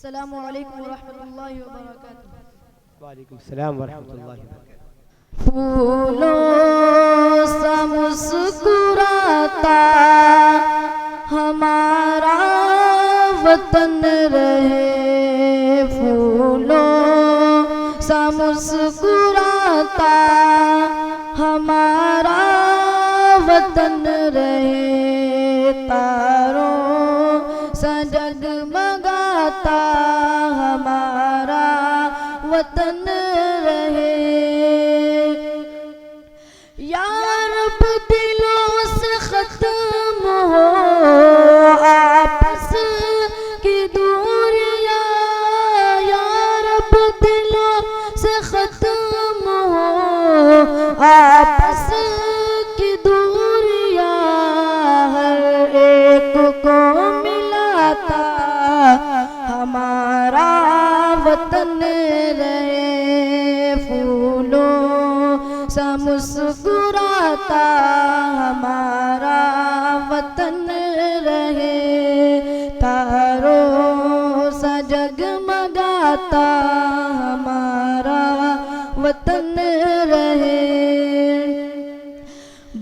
अस्सलामु अलैकुम वरहमतुल्लाहि वबरकातुहू। वालेकुम सलाम वरहमतुल्लाहि वबरकातुहू। फूलों सा मुस्कुराता हमारा वतन रहे, फूलों सा मुस्कुराता हमारा वतन रहे, तारों सा जगमगाता हमारा वतन रहे। या रब दिलों से खत्म हो आपस की दूरियां, या रब दिलों से खत्म हो आपस की दूरियां, हर एक को मिलाता हमारा वतन रहे, फूलों सा मुस्कुराता हमारा वतन रहे, तारों सा जगमगाता हमारा वतन रहे।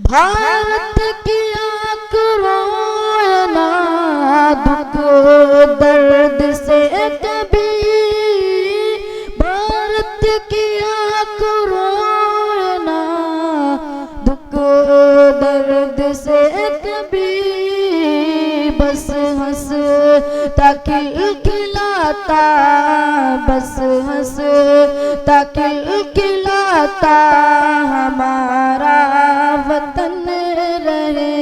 भारत की आँख रोए ना दुख दर्द से कभी, भारत की आँख रोए ना दुख दर्द से कभी, बस हंसता खिलखिलाता, बस हंसता खिलखिलाता हमारा वतन रहे,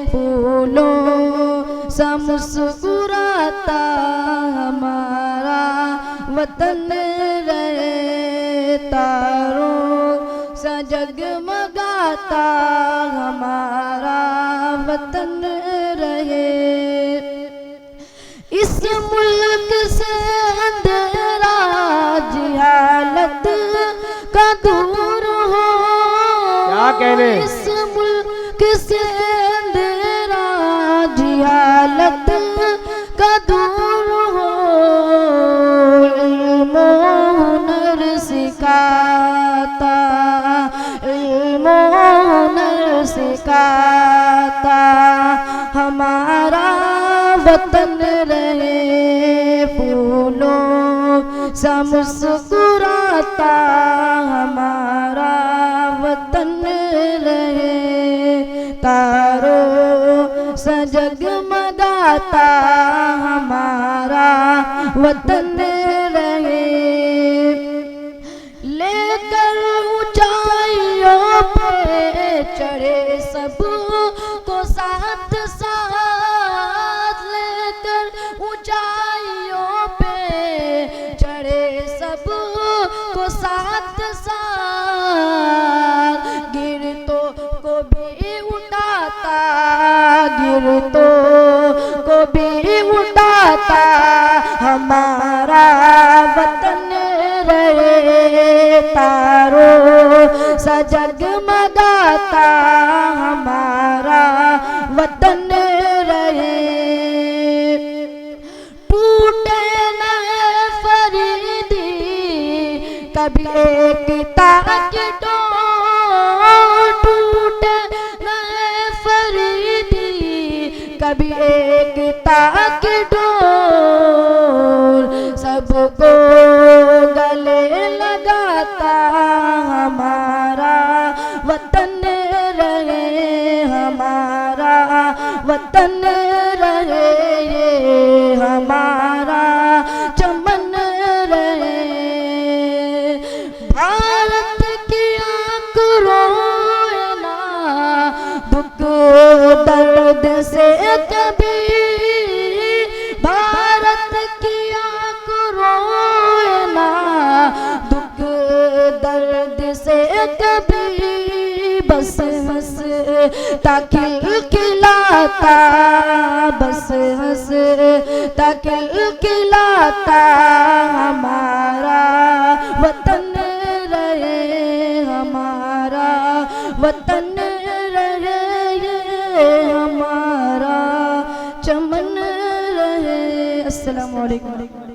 फूलों सा मुस्कुराता हमारा वतन रहे, तारों सा जगमगाता हमारा वतन रहे। इस मुल्क से अंधेरा जिहालत का दूर हो, क्या कहने, इस मुल्क से अंधेरा जिहालत का दूर हो, इल्म हुनर सिखाता, इल्म हुनर सिखाता हमारा वतन रहे, फूलों सा मुस्कुराता हमारा वतन रहे, तारों सा जगमगाता हमारा वतन रहे। लेकर ऊंचाइयों पे चढ़े सब को साथ साथ, लेकर ऊंचाइयों पे चढ़े सब को साथ साथ, गिरतों को भी उठाता, गिरतों को भी उठाता हमारा वतन रहे, तारों सा जगमगाता हमारा वतन रहे। टूटे न फरीदी कभी एकता की डोर, टूटे न फरीदी कभी एकता की डोर, सबको गले लगाता हमारा वतन रहे, हमारा वतन रहे, ये हमारा चमन रहे। भारत की आँख रोए ना दुख दर्द से कभी, भारत की आँख रोए ना दुख दर्द से कभी, बस हंसता खिलखिलाता, बस हंसता खिलखिलाता हमारा वतन रहे, हमारा वतन रहे, ये हमारा चमन रहे। अस्सलामु अलैकुम।